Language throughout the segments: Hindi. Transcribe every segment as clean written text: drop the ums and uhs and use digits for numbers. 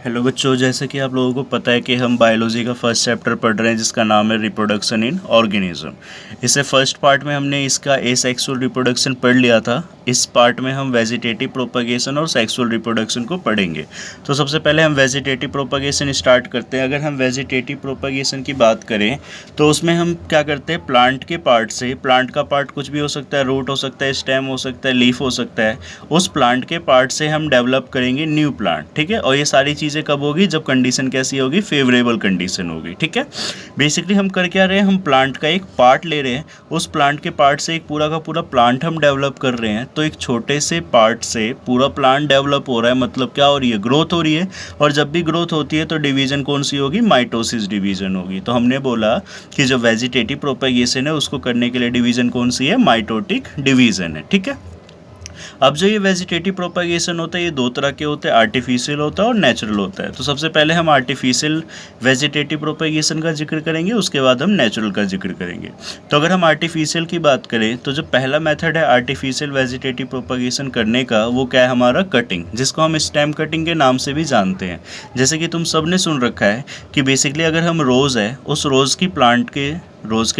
हेलो बच्चों, जैसे कि आप लोगों को पता है कि हम बायोलॉजी का फर्स्ट चैप्टर पढ़ रहे हैं जिसका नाम है रिप्रोडक्शन इन ऑर्गेनिज्म। इससे फर्स्ट पार्ट में हमने इसका एसेक्सुअल रिप्रोडक्शन पढ़ लिया था। इस पार्ट में हम वेजिटेटिव प्रोपगेशन और सेक्सुअल रिप्रोडक्शन को पढ़ेंगे। तो सबसे पहले हम वेजिटेटिव प्रोपगेशन स्टार्ट करते हैं। अगर हम वेजिटेटिव प्रोपगेशन की बात करें तो उसमें हम क्या करते हैं, प्लांट के पार्ट से, प्लांट का पार्ट कुछ भी हो सकता है, रूट हो सकता है, स्टेम हो सकता है, लीफ हो सकता है, उस प्लांट के पार्ट से हम डेवलप करेंगे न्यू प्लांट। ठीक है, और ये सारी चीज़ें कब होगी, जब कंडीशन कैसी होगी, फेवरेबल कंडीशन होगी। ठीक है, बेसिकली हम कर क्या रहे हैं, हम प्लांट का एक पार्ट ले रहे हैं, उस प्लांट के पार्ट से एक पूरा का पूरा प्लांट हम डेवलप कर रहे हैं। तो एक छोटे से पार्ट से पूरा प्लांट डेवलप हो रहा है, मतलब क्या हो रही है, ग्रोथ हो रही है। और जब भी ग्रोथ होती है तो डिवीजन कौन सी होगी, माइटोसिस डिवीजन होगी। तो हमने बोला कि जो वेजिटेटिव प्रोपेगेशन है उसको करने के लिए डिवीजन कौन सी है, माइटोटिक डिवीजन है। ठीक है, अब जो ये वेजिटेटिव प्रोपेगेशन होता है ये दो तरह के होते हैं, आर्टिफिशियल होता है और नेचुरल होता है। तो सबसे पहले हम आर्टिफिशियल वेजिटेटिव प्रोपेगेशन का जिक्र करेंगे, उसके बाद हम नेचुरल का जिक्र करेंगे। तो अगर हम आर्टिफिशियल की बात करें तो जो पहला मेथड है आर्टिफिशियल वेजिटेटिव प्रोपेगेशन करने का, वो क्या है, हमारा कटिंग, जिसको हम स्टेम कटिंग के नाम से भी जानते हैं। जैसे कि तुम सब ने सुन रखा है कि बेसिकली अगर हम रोज़ है, उस रोज़ के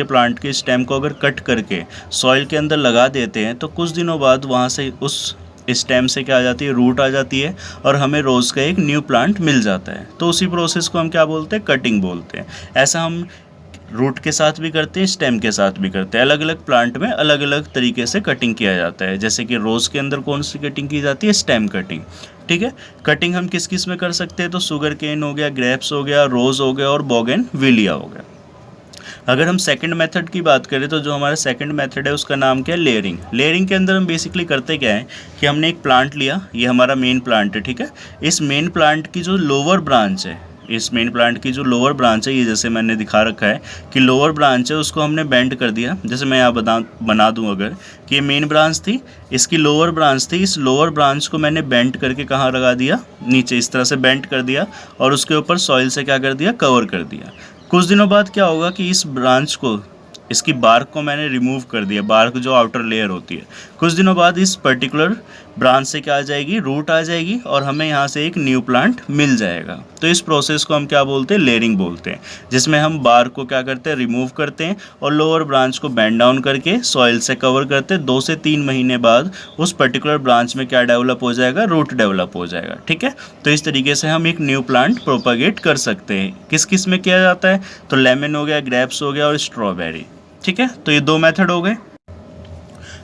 प्लांट के स्टेम को अगर कट करके सॉइल के अंदर लगा देते हैं तो कुछ दिनों बाद वहाँ से उस स्टेम से क्या आ जाती है, रूट आ जाती है और हमें रोज़ का एक न्यू प्लांट मिल जाता है। तो उसी प्रोसेस को हम क्या बोलते हैं, कटिंग बोलते हैं। ऐसा हम रूट के साथ भी करते हैं, स्टेम के साथ भी करते हैं। अलग अलग प्लांट में अलग अलग तरीके से कटिंग किया जाता है। जैसे कि रोज़ के अंदर कौन सी कटिंग की जाती है, स्टेम कटिंग। ठीक है, कटिंग हम किस किस में कर सकते हैं, तो शुगर केन हो गया, ग्रेप्स हो गया, रोज़ हो गया और बोगेनविलिया हो गया। अगर हम सेकंड मेथड की बात करें तो जो हमारा सेकंड मेथड है उसका नाम क्या है, लेयरिंग। लेयरिंग के अंदर हम बेसिकली करते क्या है कि हमने एक प्लांट लिया, ये हमारा मेन प्लांट है। ठीक है, इस मेन प्लांट की जो लोअर ब्रांच है, इस मेन प्लांट की जो लोअर ब्रांच है, ये जैसे मैंने दिखा रखा है कि लोअर ब्रांच है, उसको हमने बेंड कर दिया। जैसे मैं यहाँ बना दूँ अगर कि ये मेन ब्रांच थी, इसकी लोअर ब्रांच थी, इस लोअर ब्रांच को मैंने बेंड करके कहाँ लगा दिया, नीचे इस तरह से बेंड कर दिया और उसके ऊपर सॉइल से क्या कर दिया, कवर कर दिया। कुछ दिनों बाद क्या होगा कि इस ब्रांच को, इसकी बार्क को मैंने रिमूव कर दिया, बार्क जो आउटर लेयर होती है। कुछ दिनों बाद इस पर्टिकुलर ब्रांच से क्या आ जाएगी, रूट आ जाएगी और हमें यहाँ से एक न्यू प्लांट मिल जाएगा। तो इस प्रोसेस को हम क्या बोलते हैं, लेयरिंग बोलते हैं, जिसमें हम बार्क को क्या करते हैं, रिमूव करते हैं और लोअर ब्रांच को बेंड डाउन करके सॉइल से कवर करते हैं। 2 से 3 महीने बाद उस पर्टिकुलर ब्रांच में क्या डेवलप हो जाएगा, रूट डेवलप हो जाएगा। ठीक है, तो इस तरीके से हम एक न्यू प्लांट प्रोपागेट कर सकते हैं। किस किस में किया जाता है, तो लेमन हो गया, ग्रेप्स हो गया और स्ट्रॉबेरी। ठीक है, तो ये 2 मेथड हो गए।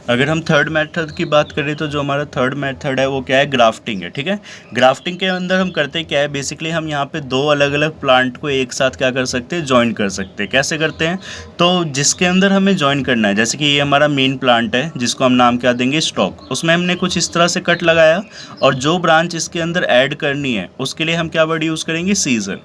अगर हम थर्ड मेथड की बात करें तो जो हमारा थर्ड मेथड है वो क्या है, ग्राफ्टिंग है। ठीक है, ग्राफ्टिंग के अंदर हम करते क्या है, बेसिकली हम यहाँ पे 2 अलग अलग प्लांट को एक साथ क्या कर सकते हैं, ज्वाइन कर सकते हैं। कैसे करते हैं, तो जिसके अंदर हमें ज्वाइन करना है, जैसे कि ये हमारा मेन प्लांट है जिसको हम नाम क्या देंगे, स्टॉक, उसमें हमने कुछ इस तरह से कट लगाया और जो ब्रांच इसके अंदर ऐड करनी है उसके लिए हम क्या वर्ड यूज़ करेंगे, सीजर।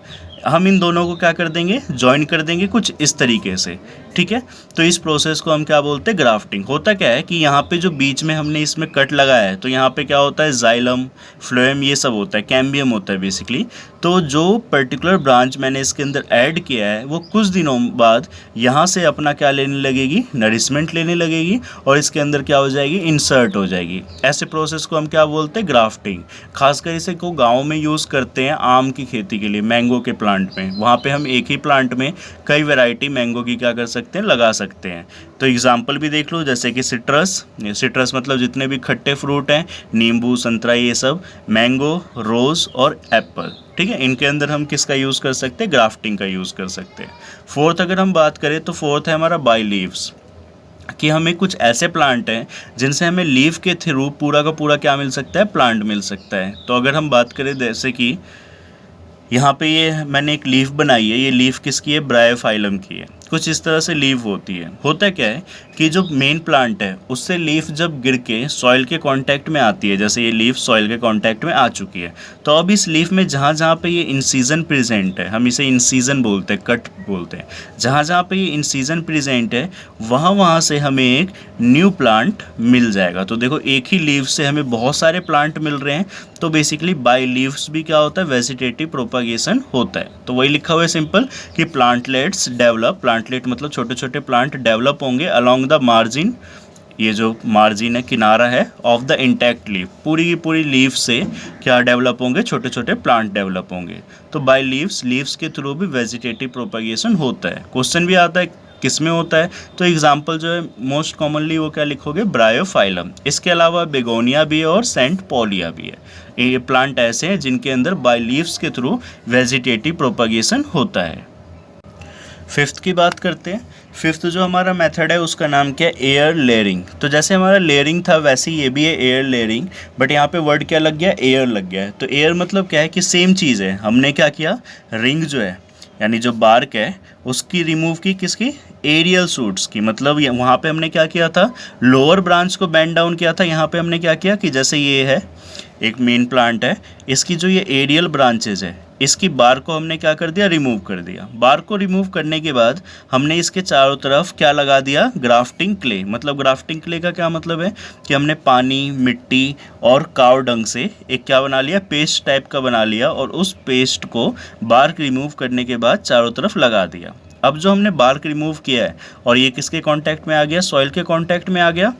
हम इन दोनों को क्या कर देंगे, ज्वाइन कर देंगे कुछ इस तरीके से। ठीक है, तो इस प्रोसेस को हम क्या बोलते हैं, ग्राफ्टिंग। होता क्या है कि यहाँ पे जो बीच में हमने इसमें कट लगाया है तो यहाँ पे क्या होता है, जाइलम, फ्लोएम, ये सब होता है, कैम्बियम होता है बेसिकली। तो जो पर्टिकुलर ब्रांच मैंने इसके अंदर ऐड किया है वो कुछ दिनों बाद यहाँ से अपना क्या लेने लगेगी, नरिशमेंट लेने लगेगी और इसके अंदर क्या हो जाएगी, इंसर्ट हो जाएगी। ऐसे प्रोसेस को हम क्या बोलते हैं, ग्राफ्टिंग। खासकर इसे को गाँव में यूज़ करते हैं आम की खेती के लिए, मैंगो के प्लांट में। वहाँ पे हम एक ही प्लांट में कई वैरायटी मैंगो की क्या कर सकते हैं, लगा सकते हैं। तो एग्जांपल भी देख लो, जैसे कि सिट्रस मतलब जितने भी खट्टे फ्रूट हैं, नींबू, संतरा, ये सब, मैंगो, रोज़ और एप्पल। ठीक है, इनके अंदर हम किसका यूज़ कर सकते हैं, ग्राफ्टिंग का यूज़ कर सकते हैं। फोर्थ अगर हम बात करें तो फोर्थ है हमारा बाई लीव्स, कि हमें कुछ ऐसे प्लांट हैं जिनसे हमें लीव के थ्रू पूरा का पूरा क्या मिल सकता है, प्लांट मिल सकता है। तो अगर हम बात करें जैसे कि यहाँ पे ये मैंने एक लीफ बनाई है, ये लीफ किसकी है, ब्रायोफाइलम की है। कुछ इस तरह से लीफ होती है। होता क्या है कि जो मेन प्लांट है उससे लीफ जब गिर के सॉइल के कांटेक्ट में आती है, जैसे ये लीफ सॉइल के कांटेक्ट में आ चुकी है, तो अब इस लीफ में जहाँ जहाँ पे ये इंसीजन प्रेजेंट है, हम इसे इंसीजन बोलते हैं, कट बोलते हैं, जहाँ जहाँ पे ये इंसीजन प्रेजेंट है वहाँ वहाँ से हमें एक न्यू प्लांट मिल जाएगा। तो देखो, एक ही लीफ से हमें बहुत सारे प्लांट मिल रहे हैं। तो बेसिकली बाई लीव्स भी क्या होता है, वेजिटेटिव प्रोपागेशन होता है। तो वही लिखा हुआ है सिंपल कि प्लांटलेट्स डेवलप, प्लांटलेट मतलब छोटे छोटे प्लांट डेवलप होंगे अलोंग द मार्जिन ये जो मार्जिन है, किनारा है ऑफ द इंटैक्ट लीफ, पूरी की पूरी लीफ से क्या डेवलप होंगे, छोटे छोटे प्लांट डेवलप होंगे। तो बाय लीव्स के थ्रू भी वेजिटेटिव प्रोपगेशन होता है। क्वेश्चन भी आता है किस में होता है, तो एग्जाम्पल जो है मोस्ट कॉमनली वो क्या लिखोगे, ब्रायोफाइलम। इसके अलावा बेगोनिया भी है और सेंट पॉलिया भी है। ये प्लांट ऐसे हैं जिनके अंदर बाय लीव्स के थ्रू वेजिटेटिव प्रोपगेशन होता है। फिफ्थ की बात करते हैं। फिफ्थ जो हमारा मेथड है उसका नाम क्या है, एयर लेयरिंग। तो जैसे हमारा लेयरिंग था वैसे ये भी है एयर लेयरिंग, बट यहाँ पे वर्ड क्या लग गया, एयर लग गया है। तो एयर मतलब क्या है कि सेम चीज़ है, हमने क्या किया, रिंग जो है यानी जो बार्क है उसकी रिमूव की, किसकी, एरियल सूट्स की। मतलब वहाँ पे हमने क्या किया था, लोअर ब्रांच को बेंड डाउन किया था। यहाँ पे हमने क्या किया कि जैसे ये है एक मेन प्लांट है, इसकी जो ये एरियल ब्रांचेज है इसकी बार को हमने क्या कर दिया, रिमूव कर दिया। बार को रिमूव करने के बाद हमने इसके चारों तरफ क्या लगा दिया, ग्राफ्टिंग क्ले। मतलब ग्राफ्टिंग क्ले का क्या मतलब है कि हमने पानी, मिट्टी और काव डंग से एक क्या बना लिया, पेस्ट टाइप का बना लिया, और उस पेस्ट को बार्क रिमूव करने के बाद चारों तरफ लगा दिया। अब जो हमने बार्क रिमूव किया है और ये किसके कांटेक्ट में आ गया, सॉइल के कांटेक्ट में आ गया,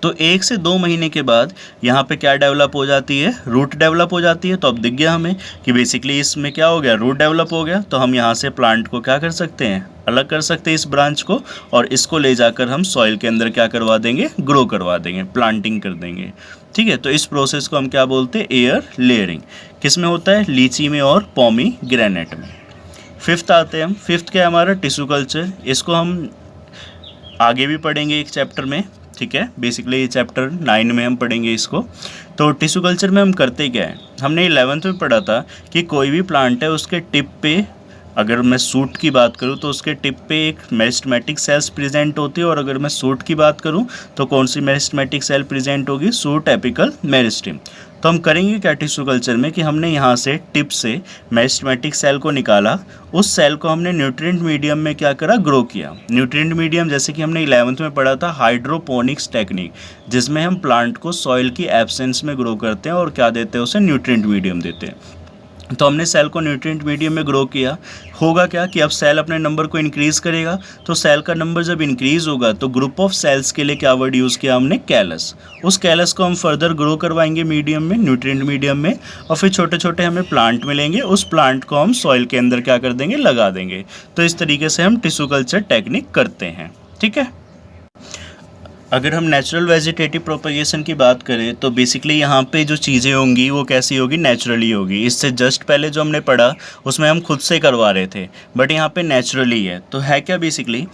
तो 1 से 2 महीने के बाद यहाँ पे क्या डेवलप हो जाती है, रूट डेवलप हो जाती है। तो अब दिख गया हमें कि बेसिकली इसमें क्या हो गया, रूट डेवलप हो गया। तो हम यहाँ से प्लांट को क्या कर सकते हैं, अलग कर सकते हैं इस ब्रांच को, और इसको ले जाकर हम सॉइल के अंदर क्या करवा देंगे, ग्रो करवा देंगे, प्लांटिंग कर देंगे। ठीक है, तो इस प्रोसेस को हम क्या बोलते हैं, एयर लेयरिंग। किस में होता है, लीची में और पोमीग्रेनेट में। फिफ्थ आते हैं हम। फिफ्थ क्या है हमारा, टिश्यू कल्चर। इसको हम आगे भी पढ़ेंगे एक चैप्टर में, ठीक है। बेसिकली ये चैप्टर 9 में हम पढ़ेंगे इसको। तो टिश्यू कल्चर में हम करते क्या है, हमने 11th में पढ़ा था कि कोई भी प्लांट है उसके टिप पे, अगर मैं सूट की बात करूं तो उसके टिप पे एक मेरिस्टेमेटिक सेल्स प्रेजेंट होती है, और अगर मैं सूट की बात करूं तो कौन सी मेरिस्टेमेटिक सेल प्रेजेंट होगी, सूट एपिकल मेरिस्टेम। तो हम करेंगे क्या टिश्यू कल्चर में कि हमने यहाँ से टिप से मेरिस्टेमेटिक सेल को निकाला, उस सेल को हमने न्यूट्रिएंट मीडियम में क्या करा, ग्रो किया। न्यूट्रिएंट मीडियम जैसे कि हमने 11th में पढ़ा था हाइड्रोपोनिक्स टेक्निक, जिसमें हम प्लांट को सॉइल की एब्सेंस में ग्रो करते हैं और क्या देते हैं, उसे न्यूट्रिएंट मीडियम देते हैं। तो हमने सेल को न्यूट्रिएंट मीडियम में ग्रो किया। होगा क्या कि अब सेल अपने नंबर को इंक्रीज़ करेगा, तो सेल का नंबर जब इंक्रीज़ होगा तो ग्रुप ऑफ सेल्स के लिए क्या वर्ड यूज़ किया हमने, कैलस। उस कैलस को हम फर्दर ग्रो करवाएंगे मीडियम में, न्यूट्रिएंट मीडियम में, और फिर छोटे छोटे हमें प्लांट मिलेंगे, उस प्लांट को हम सॉइल के अंदर क्या कर देंगे, लगा देंगे। तो इस तरीके से हम टिश्यू कल्चर टेक्निक करते हैं, ठीक है। अगर हम नेचुरल वेजिटेटिव प्रोपगेशन की बात करें तो बेसिकली यहाँ पे जो चीज़ें होंगी वो कैसी होगी, नेचुरली होगी। इससे जस्ट पहले जो हमने पढ़ा उसमें हम खुद से करवा रहे थे, बट यहाँ पे नेचुरली है। तो है क्या बेसिकली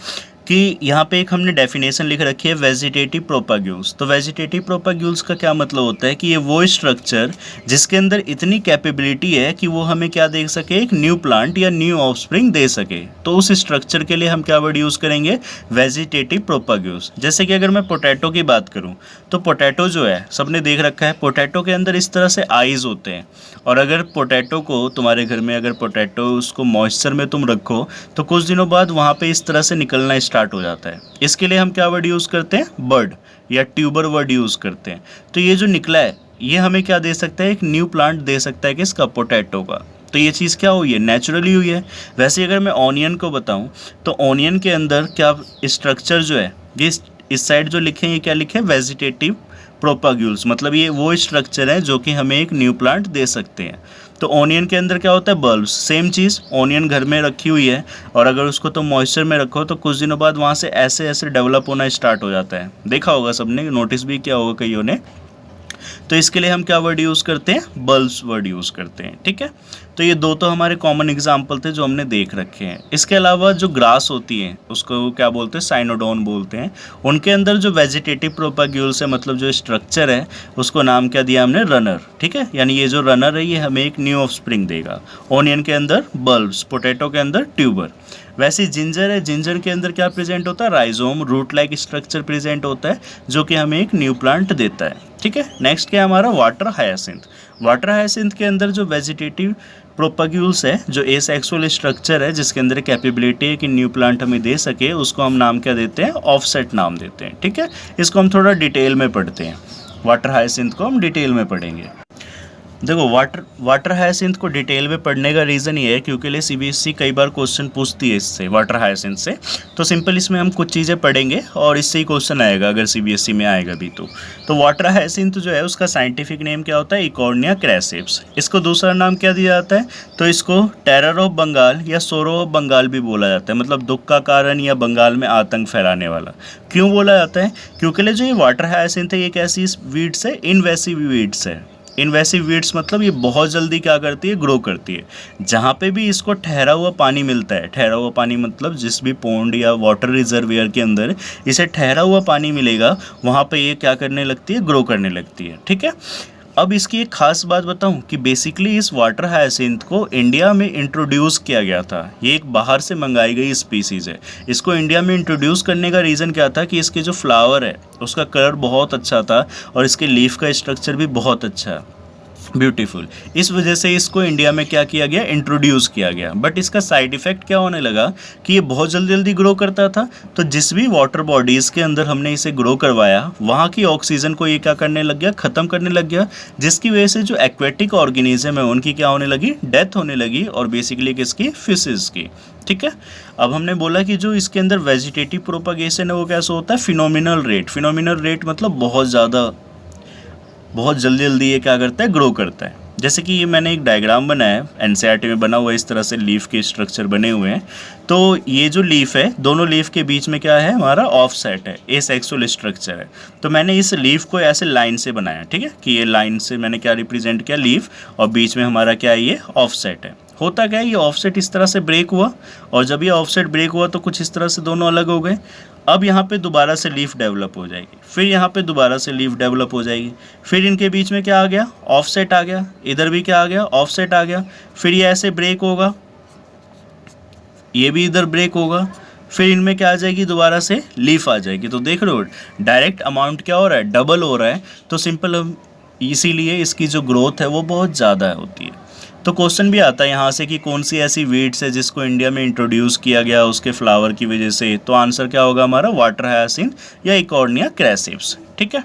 कि यहाँ पे एक हमने डेफिनेशन लिख रखी है वेजिटेटिव प्रोपग्यूल्स। तो वेजिटेटिव प्रोपग्यूल्स का क्या मतलब होता है कि ये वो स्ट्रक्चर जिसके अंदर इतनी कैपेबिलिटी है कि वो हमें क्या दे सके, एक न्यू प्लांट या न्यू ऑफस्प्रिंग दे सके। तो उस स्ट्रक्चर के लिए हम क्या वर्ड यूज़ करेंगे, वेजिटेटिव प्रोपग्यूल्स। जैसे कि अगर मैं पोटैटो की बात करूँ तो पोटैटो जो है सबने देख रखा है, पोटैटो के अंदर इस तरह से आइज़ होते हैं, और अगर पोटैटो को तुम्हारे घर में अगर पोटैटो उसको मॉइस्चर में तुम रखो तो कुछ दिनों बाद वहाँ पे इस तरह से निकलना स्टार्ट हो जाता है। इसके लिए हम क्या वर्ड यूज़ करते हैं, बर्ड या ट्यूबर वर्ड यूज़ करते हैं। तो ये जो निकला है ये हमें क्या दे सकता है, एक न्यू प्लांट दे सकता है, किसका, पोटैटो का। तो ये चीज़ क्या हुई है, नेचुरली हुई है। वैसे अगर मैं ऑनियन को बताऊं तो ऑनियन के अंदर क्या स्ट्रक्चर जो है, ये इस साइड जो लिखे हैं ये क्या लिखे हैं, वेजिटेटिव प्रोपग्यूल्स। मतलब ये वो स्ट्रक्चर है जो कि हमें एक न्यू प्लांट दे सकते हैं। तो ऑनियन के अंदर क्या होता है, बल्ब्स। सेम चीज़, ऑनियन घर में रखी हुई है और अगर उसको तुम मॉइस्चर में रखो तो कुछ दिनों बाद वहाँ से ऐसे ऐसे डेवलप होना स्टार्ट हो जाता है। देखा होगा सबने, नोटिस भी किया होगा कईयों ने। तो इसके लिए हम क्या वर्ड यूज़ करते हैं, बल्ब्स वर्ड यूज़ करते हैं, ठीक है। तो ये दो तो हमारे कॉमन एग्जाम्पल थे जो हमने देख रखे हैं। इसके अलावा जो ग्रास होती है उसको क्या बोलते हैं, साइनोडोन बोलते हैं। उनके अंदर जो वेजिटेटिव प्रोपग्यूल्स है, मतलब जो स्ट्रक्चर है, उसको नाम क्या दिया हमने, रनर, ठीक है। यानी ये जो रनर है ये हमें एक न्यू ऑफस्प्रिंग देगा। ऑनियन के अंदर बल्ब्स, पोटैटो के अंदर ट्यूबर। वैसे जिंजर है, जिंजर के अंदर क्या प्रेजेंट होता है, rhizome, root like structure present होता है जो कि हमें एक न्यू प्लांट देता है, ठीक है। नेक्स्ट क्या है हमारा, वाटर हायासिंथ। वाटर हायासिंथ के अंदर जो वेजिटेटिव प्रोपग्यूल्स है, जो एसेक्सुअल स्ट्रक्चर है जिसके अंदर कैपेबिलिटी है कि न्यू प्लांट हमें दे सके, उसको हम नाम क्या देते हैं, ऑफसेट नाम देते हैं, ठीक है। इसको हम थोड़ा डिटेल में पढ़ते हैं, वाटर हायासिंथ को हम डिटेल में पढ़ेंगे। देखो वाटर हायसिंथ को डिटेल में पढ़ने का रीज़न ये है क्योंकि लिए सीबीएसई कई बार क्वेश्चन पूछती है इससे, वाटर हायसिंथ से। तो सिंपल इसमें हम कुछ चीज़ें पढ़ेंगे और इससे ही क्वेश्चन आएगा अगर सीबीएसई में आएगा भी तो वाटर हायसिंथ जो है उसका साइंटिफिक नेम क्या होता है, इकॉर्निया क्रैसिप्स। इसको दूसरा नाम क्या दिया जाता है, तो इसको टेरर ऑफ बंगाल या सोरो ऑफ बंगाल भी बोला जाता है, मतलब दुख का कारण या बंगाल में आतंक फैलाने वाला। क्यों बोला जाता है, क्योंकि जो ये वाटर हायसिंथ है ये एक ऐसी वीड्स है, इनवेसिव वीड्स है। इन्वेसिव वीड्स मतलब ये बहुत जल्दी क्या करती है, ग्रो करती है। जहाँ पे भी इसको ठहरा हुआ पानी मिलता है, ठहरा हुआ पानी मतलब जिस भी पॉन्ड या वाटर रिजर्वियर के अंदर इसे ठहरा हुआ पानी मिलेगा वहाँ पे ये क्या करने लगती है, ग्रो करने लगती है। ठीक है, अब इसकी एक खास बात बताऊं कि बेसिकली इस वाटर हायसिंथ को इंडिया में इंट्रोड्यूस किया गया था। ये एक बाहर से मंगाई गई स्पीसीज़ है। इसको इंडिया में इंट्रोड्यूस करने का रीज़न क्या था कि इसके जो फ्लावर है उसका कलर बहुत अच्छा था और इसके लीफ का स्ट्रक्चर भी बहुत अच्छा है, ब्यूटीफुल। इस वजह से इसको इंडिया में क्या किया गया, इंट्रोड्यूस किया गया। बट इसका साइड इफ़ेक्ट क्या होने लगा कि ये बहुत जल्दी जल्दी ग्रो करता था, तो जिस भी वाटर बॉडीज़ के अंदर हमने इसे ग्रो करवाया वहाँ की ऑक्सीजन को ये क्या करने लग गया, ख़त्म करने लग गया, जिसकी वजह से जो एक्वेटिक ऑर्गेनिज्म है उनकी क्या होने लगी, डेथ होने लगी, और बेसिकली किसकी, फिशेस की। ठीक है, अब हमने बोला कि जो इसके अंदर वेजिटेटिव प्रोपगेशन है वो कैसे होता है, फिनोमिनल रेट। फिनोमिनल रेट मतलब बहुत ज़्यादा, बहुत जल्दी जल्दी ये क्या करता है, ग्रो करता है। जैसे कि ये मैंने एक डायग्राम बनाया है, एनसीईआरटी में बना हुआ है, इस तरह से लीफ के स्ट्रक्चर बने हुए हैं। तो ये जो लीफ है, दोनों लीफ के बीच में क्या है, हमारा ऑफसेट है, एसेक्सुअल स्ट्रक्चर है। तो मैंने इस लीफ को ऐसे लाइन से बनाया, ठीक है, कि ये लाइन से मैंने क्या रिप्रेजेंट किया, लीफ, और बीच में हमारा क्या है, ये ऑफसेट है। होता क्या है, ये ऑफसेट इस तरह से ब्रेक हुआ, और जब ये ऑफसेट ब्रेक हुआ तो कुछ इस तरह से दोनों अलग हो गए। अब यहाँ पे दोबारा से लीफ डेवलप हो जाएगी, फिर यहाँ पे दोबारा से लीफ डेवलप हो जाएगी, फिर इनके बीच में क्या आ गया, ऑफसेट आ गया, इधर भी क्या आ गया, ऑफसेट आ गया, फिर ये ऐसे ब्रेक होगा, ये भी इधर ब्रेक होगा, फिर इनमें क्या आ जाएगी, दोबारा से लीफ आ जाएगी। तो देख रहे हो डायरेक्ट अमाउंट क्या हो रहा है, डबल हो रहा है। तो सिंपल इसीलिए इसकी जो ग्रोथ है वो बहुत ज़्यादा होती है। तो क्वेश्चन भी आता है यहाँ से कि कौन सी ऐसी वीड्स है जिसको इंडिया में इंट्रोड्यूस किया गया उसके फ्लावर की वजह से। तो आंसर क्या होगा हमारा, वाटर हायसिंथ या इकॉर्निया क्रैसिप्स। ठीक है,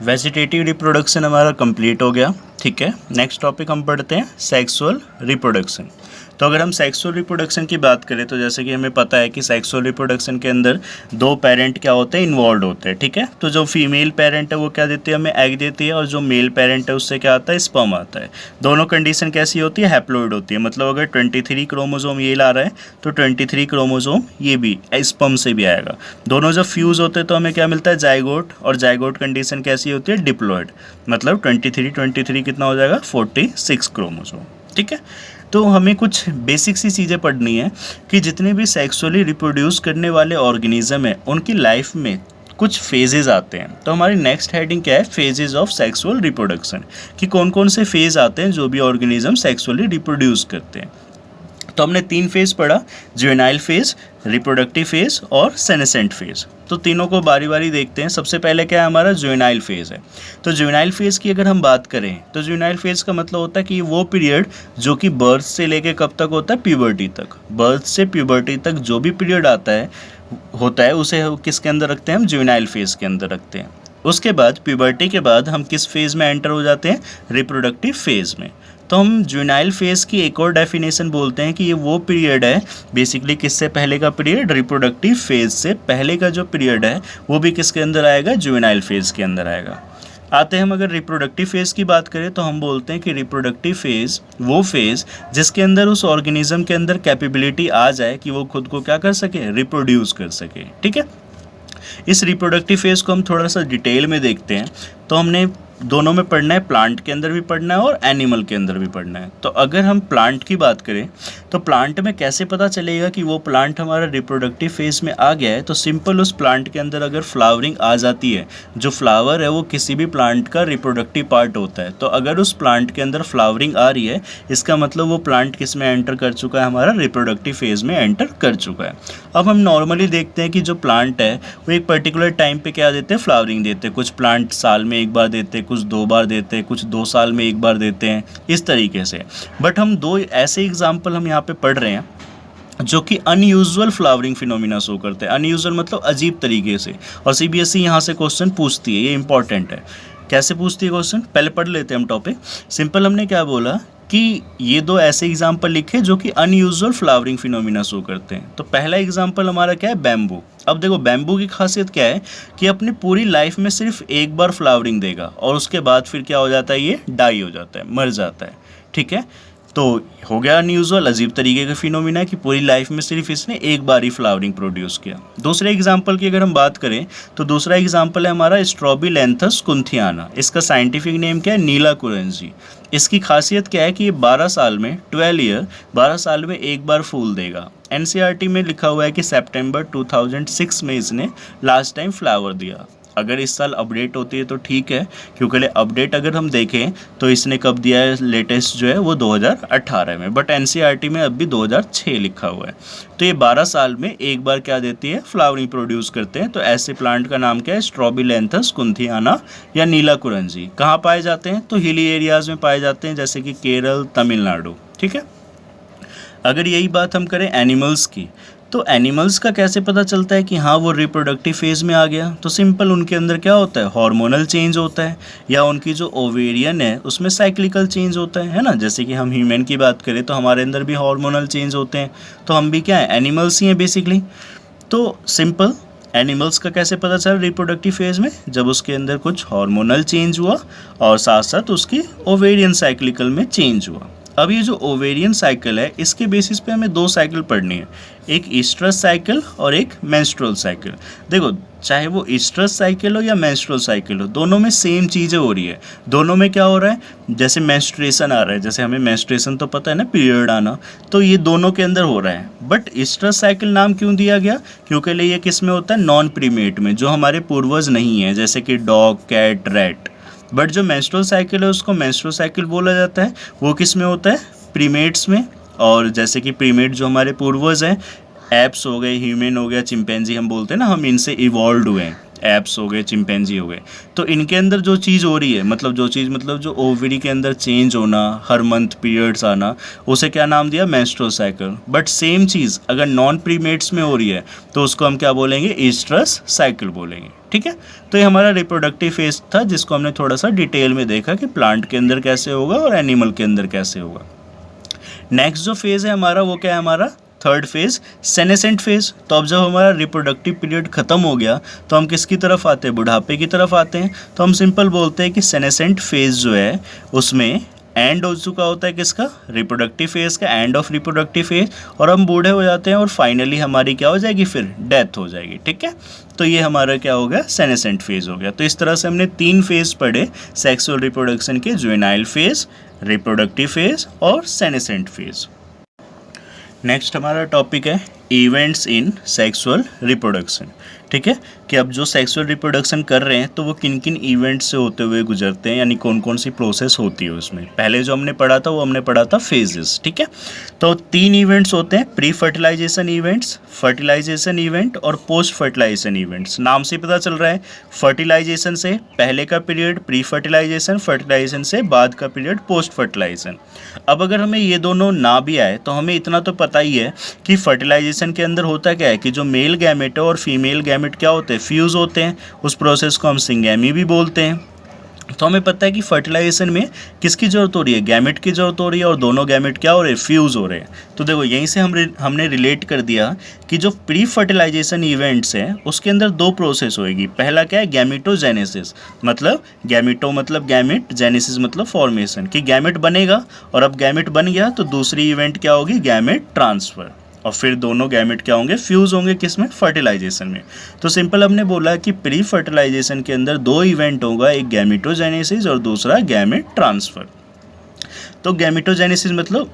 वेजिटेटिव रिप्रोडक्शन हमारा कंप्लीट हो गया। ठीक है, नेक्स्ट टॉपिक हम पढ़ते हैं सेक्सुअल रिप्रोडक्शन। तो अगर हम सेक्सुअल रिप्रोडक्शन की बात करें तो जैसे कि हमें पता है कि सेक्सुअल रिप्रोडक्शन के अंदर दो पेरेंट क्या होते हैं, इन्वॉल्व होते हैं। ठीक है, तो जो फीमेल पेरेंट है वो क्या देती है, हमें एग देती है, और जो मेल पेरेंट है उससे क्या आता है, स्पर्म आता है। दोनों कंडीशन कैसी होती है, हैप्लॉइड होती है, मतलब अगर 23 क्रोमोसोम ये ला रहा है तो 23 क्रोमोसोम ये भी स्पर्म से भी आएगा। दोनों जब फ्यूज़ होते हैं तो हमें क्या मिलता है, जाइगोट, और जाइगोट कंडीशन कैसी होती है, डिप्लॉइड, मतलब 23 कितना हो जाएगा, 46 क्रोमोसोम। ठीक है, तो हमें कुछ बेसिक सी चीज़ें पढ़नी है कि जितने भी सेक्सुअली रिप्रोड्यूस करने वाले ऑर्गेनिज्म हैं उनकी लाइफ में कुछ फेजेस आते हैं। तो हमारी नेक्स्ट हेडिंग क्या है, फेजेस ऑफ सेक्सुअल रिप्रोडक्शन, कि कौन कौन से फेज आते हैं जो भी ऑर्गेनिज्म सेक्सुअली रिप्रोड्यूस करते हैं। तो हमने 3 फेज पढ़ा, जुवेनाइल फेज, रिप्रोडक्टिव फेज और सेनेसेंट फेज। तो तीनों को बारी बारी देखते हैं। सबसे पहले क्या है, हमारा जुवेनाइल फेज है। तो जुवेनाइल फेज की अगर हम बात करें तो जुवेनाइल फेज का मतलब होता है कि वो पीरियड जो कि बर्थ से लेके कब तक होता है, प्यूबर्टी तक। बर्थ से प्यूबर्टी तक जो भी पीरियड होता है उसे किसके अंदर रखते हैं, हम जुवेनाइल फेज के अंदर रखते हैं। उसके बाद प्यूबर्टी के बाद हम किस फेज में एंटर हो जाते हैं, रिप्रोडक्टिव फेज में। तो हम जुवेनाइल फेज की एक और डेफिनेशन बोलते हैं कि ये वो पीरियड है, बेसिकली किससे पहले का पीरियड, रिप्रोडक्टिव फेज से पहले का जो पीरियड है वो भी किसके अंदर आएगा, जुवेनाइल फेज के अंदर आएगा। आते हैं हम अगर रिप्रोडक्टिव फेज की बात करें तो हम बोलते हैं कि रिप्रोडक्टिव फेज वो फेज जिसके अंदर उस ऑर्गेनिज्म के अंदर कैपेबिलिटी आ जाए कि वो खुद को क्या कर सके, रिप्रोड्यूस कर सके। ठीक है, इस रिप्रोडक्टिव फेज को हम थोड़ा सा डिटेल में देखते हैं। तो हमने दोनों में पढ़ना है, प्लांट के अंदर भी पढ़ना है और एनिमल के अंदर भी पढ़ना है। तो अगर हम प्लांट की बात करें तो प्लांट में कैसे पता चलेगा कि वो प्लांट हमारा रिप्रोडक्टिव फेज में आ गया है, तो सिंपल उस प्लांट के अंदर अगर फ्लावरिंग आ जाती है, जो फ्लावर है वो किसी भी प्लांट का रिप्रोडक्टिव पार्ट होता है, तो अगर उस प्लांट के अंदर फ्लावरिंग आ रही है इसका मतलब वो प्लांट किस में एंटर कर चुका है, हमारा रिप्रोडक्टिव फेज में एंटर कर चुका है। अब हम नॉर्मली देखते हैं कि जो प्लांट है वो एक पर्टिकुलर टाइम पे क्या देते हैं, फ्लावरिंग देते हैं। कुछ प्लांट साल में एक बार देते हैं, कुछ 2 बार देते हैं, कुछ 2 साल में एक बार देते हैं, इस तरीके से। बट हम 2 ऐसे एग्जाम्पल हम यहाँ पे पढ़ रहे हैं जो कि अनयूजुअल फ्लावरिंग फिनोमिना शो करते हैं। अनयूजुअल मतलब अजीब तरीके से, और सीबीएसई यहाँ से क्वेश्चन पूछती है, ये इंपॉर्टेंट है। कैसे पूछती है क्वेश्चन, पहले पढ़ लेते हैं हम टॉपिक। सिंपल हमने क्या बोला कि ये दो ऐसे एग्जाम्पल लिखे जो कि अनयूजुअल फ्लावरिंग फिनोमिना शो करते हैं। तो पहला एग्जाम्पल हमारा क्या है, बैम्बू। अब देखो बैम्बू की खासियत क्या है कि अपनी पूरी लाइफ में सिर्फ एक बार फ्लावरिंग देगा और उसके बाद फिर क्या हो जाता है, ये डाई हो जाता है, मर जाता है। ठीक है, तो हो गया अनयूजुअल, अजीब तरीके का फिनोमिना कि पूरी लाइफ में सिर्फ इसने एक बार ही फ्लावरिंग प्रोड्यूस किया। दूसरे एग्जाम्पल की अगर हम बात करें तो दूसरा एग्जाम्पल है हमारा स्ट्रॉबिलैंथस कुंथियाना। इसका साइंटिफिक नेम क्या है, नीला कुरेंजी। इसकी खासियत क्या है कि ये 12 साल में 12 साल में एक बार फूल देगा। एनसीईआरटी में लिखा हुआ है कि सितंबर 2006 में इसने लास्ट टाइम फ्लावर दिया। अगर इस साल अपडेट होती है तो ठीक है, क्योंकि अपडेट अगर हम देखें तो इसने कब दिया है, लेटेस्ट जो है वो 2018 में, बट एनसीईआरटी में अब भी 2006 लिखा हुआ है। तो ये 12 साल में एक बार क्या देती है, फ्लावरिंग प्रोड्यूस करते हैं। तो ऐसे प्लांट का नाम क्या है, स्ट्रॉबिलैंथस कुंथियाना या नीला कुरंजी। कहाँ पाए जाते हैं, तो हिली एरियाज में पाए जाते हैं, जैसे कि केरल, तमिलनाडु। ठीक है, अगर यही बात हम करें एनिमल्स की, तो एनिमल्स का कैसे पता चलता है कि हाँ वो रिप्रोडक्टिव फेज़ में आ गया। तो सिंपल उनके अंदर क्या होता है, हार्मोनल चेंज होता है, या उनकी जो ओवेरियन है उसमें साइक्लिकल चेंज होता है ना। जैसे कि हम ह्यूमन की बात करें तो हमारे अंदर भी हार्मोनल चेंज होते हैं, तो हम भी क्या है, एनिमल्स ही हैं बेसिकली। तो सिंपल एनिमल्स का कैसे पता चला रिप्रोडक्टिव फेज़ में, जब उसके अंदर कुछ हार्मोनल चेंज हुआ और साथ साथ उसकी ओवेरियन साइक्लिकल में चेंज हुआ। अब ये जो ओवेरियन साइकिल है इसके बेसिस पे हमें दो साइकिल पढ़नी है, एक ईस्ट्रस साइकिल और एक मेंस्ट्रुअल साइकिल। देखो चाहे वो ईस्ट्रस साइकिल हो या मेंस्ट्रुअल साइकिल हो, दोनों में सेम चीज़ें हो रही है। दोनों में क्या हो रहा है, जैसे मेंस्ट्रुएशन आ रहा है, जैसे हमें मेंस्ट्रुएशन तो पता है ना, पीरियड आना, तो ये दोनों के अंदर हो रहा है। बट ईस्ट्रस साइकिल नाम क्यों दिया गया, क्योंकि ये किस में होता है, नॉन प्रीमेट में, जो हमारे पूर्वज नहीं है, जैसे कि डॉग, कैट, रैट। बट जो मेंस्ट्रुअल साइकिल है उसको मेंस्ट्रुअल साइकिल बोला जाता है, वो किस में होता है, प्रीमेट्स में। और जैसे कि प्रीमेट जो हमारे पूर्वज हैं, एप्स हो गए, ह्यूमन हो गया, चिंपैंजी हम बोलते हैं ना, हम इनसे इवॉल्व हुए हैं, एप्स हो गए, चिंपैंजी हो गए। तो इनके अंदर जो चीज़ हो रही है, मतलब जो ओवरी के अंदर चेंज होना, हर मंथ पीरियड्स आना, उसे क्या नाम दिया, मेंस्ट्रुअल साइकिल। बट सेम चीज़ अगर नॉन प्रीमेट्स में हो रही है तो उसको हम क्या बोलेंगे, ईस्ट्रस साइकिल बोलेंगे। ठीक है, तो ये हमारा रिप्रोडक्टिव फेज था जिसको हमने थोड़ा सा डिटेल में देखा कि प्लांट के अंदर कैसे होगा और एनिमल के अंदर कैसे होगा। नेक्स्ट जो फेज़ है हमारा वो क्या है, हमारा थर्ड फेज़, सेनेसेंट फेज़। तो अब जब हमारा रिप्रोडक्टिव पीरियड ख़त्म हो गया तो हम किसकी तरफ आते हैं, बुढ़ापे की तरफ आते हैं। तो हम सिंपल बोलते हैं कि सेनेसेंट फेज़ जो है उसमें एंड हो चुका होता है किसका, रिप्रोडक्टिव फेज़ का, एंड ऑफ रिप्रोडक्टिव फेज़, और हम बूढ़े हो जाते हैं और फाइनली हमारी क्या हो जाएगी, फिर डेथ हो जाएगी। ठीक है, तो ये हमारा क्या हो गया, सेनेसेंट फेज़ हो गया। तो इस तरह से हमने 3 फेज़ पढ़े सेक्सुअल रिप्रोडक्शन के, जुवेनाइल फेज़, रिप्रोडक्टिव फेज़ और सेनेसेंट फेज़। नेक्स्ट हमारा टॉपिक है इवेंट्स इन सेक्सुअल रिप्रोडक्शन। ठीक है, कि अब जो सेक्सुअल रिप्रोडक्शन कर रहे हैं तो वो किन किन इवेंट्स से होते हुए गुजरते हैं, यानी कौन कौन सी प्रोसेस होती है उसमें। पहले जो हमने पढ़ा था वो हमने पढ़ा था फेजेस। ठीक है, तो 3 इवेंट्स होते हैं, pre fertilisation events, fertilisation event और पोस्ट फर्टिलाइजेशन इवेंट्स। नाम से पता चल रहा है, फर्टिलाइजेशन से पहले का पीरियड प्री फर्टिलाइजेशन, फर्टिलाइजेशन से बाद का पीरियड पोस्ट फर्टिलाइजेशन। अब अगर हमें ये दोनों ना भी आए तो हमें इतना तो पता ही है कि फर्टिलाइजेशन के अंदर होता क्या है कि जो मेल गैमेट है और फीमेल गैमेट क्या होते हैं, फ्यूज़ होते हैं। उस प्रोसेस को हम सिंगैमी भी बोलते हैं। तो हमें पता है कि फर्टिलाइजेशन में किसकी ज़रूरत हो रही है, गैमेट की ज़रूरत हो रही है, और दोनों गैमेट क्या हो रहे हैं, फ्यूज़ हो रहे हैं। तो देखो यहीं से हमने रिलेट कर दिया कि जो प्री फर्टिलाइजेशन इवेंट्स हैं उसके अंदर 2 प्रोसेस होएगी। पहला क्या है, गैमेटोजेनेसिस, मतलब गैमेटो मतलब गैमेट, जेनेसिस मतलब फॉर्मेशन, कि गैमेट बनेगा और अब गैमेट बन गया तो दूसरी इवेंट क्या होगी, गैमेट ट्रांसफ़र, और फिर दोनों गैमेट क्या होंगे, फ्यूज़ होंगे, किसमें, फर्टिलाइजेशन में। तो सिंपल हमने बोला कि प्री फर्टिलाइजेशन के अंदर 2 इवेंट होगा, एक गैमेटोजेनेसिस और दूसरा गैमेट ट्रांसफ़र। तो गैमेटोजेनेसिस मतलब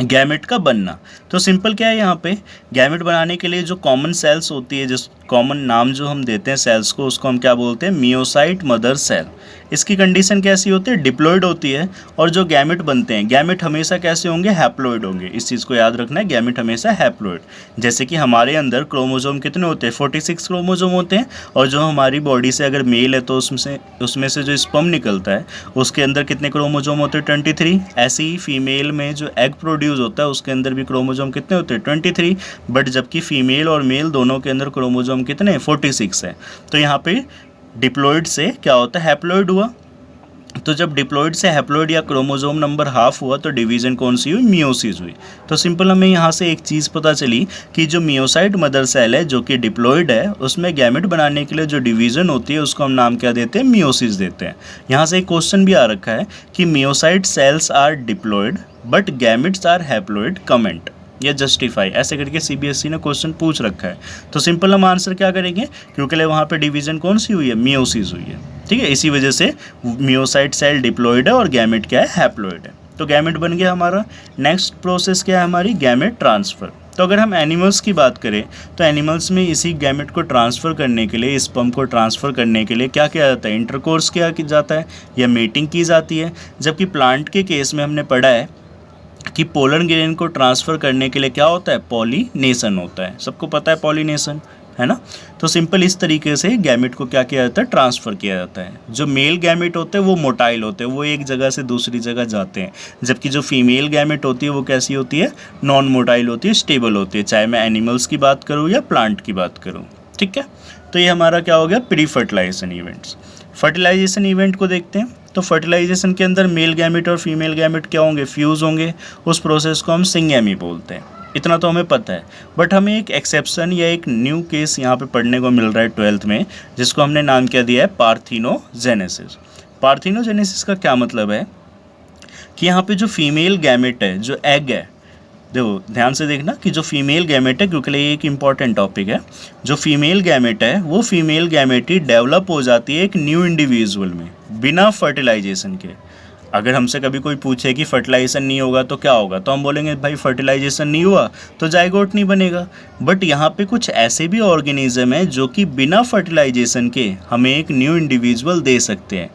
गैमेट का बनना। तो सिंपल क्या है, यहाँ पे गैमेट बनाने के लिए जो कॉमन सेल्स होती है, जिस कॉमन नाम जो हम देते हैं सेल्स को, उसको हम क्या बोलते हैं, मियोसाइट मदर सेल। इसकी कंडीशन कैसी होती है, डिप्लॉइड होती है। और जो गैमेट बनते हैं, गैमेट हमेशा कैसे होंगे, हैप्लॉइड होंगे। इस चीज़ को याद रखना है, गैमेट हमेशा हैप्लॉइड। जैसे कि हमारे अंदर क्रोमोजोम कितने होते हैं, 46 क्रोमोजोम होते हैं, और जो हमारी बॉडी से अगर मेल है तो उसमें से जो स्पर्म निकलता है उसके अंदर कितने क्रोमोजोम होते हैं, 23। ऐसे ही फीमेल में जो एग प्रोड्यूस होता है उसके अंदर भी क्रोमोजोम कितने होते हैं, 23। बट जबकि फीमेल और मेल दोनों के अंदर क्रोमोजोम कितने, 46 है। तो यहाँ पे डिप्लॉइड से क्या होता है, हैप्लॉइड हुआ। तो जब डिप्लॉइड से हैप्लॉइड या क्रोमोसोम नंबर हाफ हुआ तो डिवीजन कौन सी हुई, मियोसिस हुई। तो सिंपल हमें यहाँ से एक चीज़ पता चली कि जो मियोसाइट मदर सेल है जो कि डिप्लॉइड है, उसमें गैमेट बनाने के लिए जो डिवीजन होती है उसको हम नाम क्या देते हैं, मियोसिस देते हैं। यहाँ से एक क्वेश्चन भी आ रखा है कि meiocyte cells are diploid but gametes are haploid, comment या जस्टिफाई, ऐसे करके सीबीएसई ने क्वेश्चन पूछ रखा है। तो सिंपल हम आंसर क्या करेंगे, क्योंकि वहाँ पे डिवीजन कौन सी हुई है, मियोसिस हुई है, ठीक है। इसी वजह से मियोसाइट सेल डिप्लॉइड है और गैमेट क्या है, हैप्लॉइड है। तो गैमेट बन गया हमारा। नेक्स्ट प्रोसेस क्या है हमारी, गैमेट ट्रांसफ़र। तो अगर हम एनिमल्स की बात करें तो एनिमल्स में इसी गैमेट को ट्रांसफ़र करने के लिए, स्पर्म को ट्रांसफ़र करने के लिए क्या किया जाता है, इंटरकोर्स किया जाता है या मेटिंग की जाती है। जबकि प्लांट के केस में हमने पढ़ा है कि पोलन ग्रेन को ट्रांसफ़र करने के लिए क्या होता है, पॉलिनेशन होता है। सबको पता है पॉलिनेशन, है ना। तो सिंपल इस तरीके से गैमेट को क्या किया जाता है, ट्रांसफ़र किया जाता है। जो मेल गैमेट होते हैं वो मोटाइल होते हैं, वो एक जगह से दूसरी जगह जाते हैं। जबकि जो फीमेल गैमेट होती है वो कैसी होती है, नॉन मोटाइल होती है, स्टेबल होती है, चाहे मैं एनिमल्स की बात करूँ या प्लांट की बात करूँ, ठीक है। तो ये हमारा क्या हो गया, pre fertilisation events. Fertilisation event को देखते हैं। तो फर्टिलाइजेशन के अंदर मेल गैमेट और फीमेल गैमेट क्या होंगे, फ्यूज़ होंगे। उस प्रोसेस को हम सिंगैमी बोलते हैं। इतना तो हमें पता है, बट हमें एक एक्सेप्शन या एक न्यू केस यहाँ पे पढ़ने को मिल रहा है 12th में, जिसको हमने नाम क्या दिया है, पार्थिनोजेनेसिस। पार्थिनोजेनेसिस का क्या मतलब है कि यहाँ पे जो फीमेल गैमेट है, जो एग है, देखो ध्यान से देखना कि जो फीमेल गैमेट है, क्योंकि ये एक इम्पॉर्टेंट टॉपिक है, जो फीमेल गैमेट है वो फीमेल गैमेट ही डेवलप हो जाती है एक न्यू इंडिविजुअल में बिना फर्टिलाइजेशन के। अगर हमसे कभी कोई पूछे कि फर्टिलाइजेशन नहीं होगा तो क्या होगा, तो हम बोलेंगे भाई फर्टिलाइजेशन नहीं हुआ तो जाइगोट नहीं बनेगा। बट यहाँ पे कुछ ऐसे भी ऑर्गेनिज्म है जो कि बिना फर्टिलाइजेशन के हमें एक न्यू इंडिविजुअल दे सकते हैं।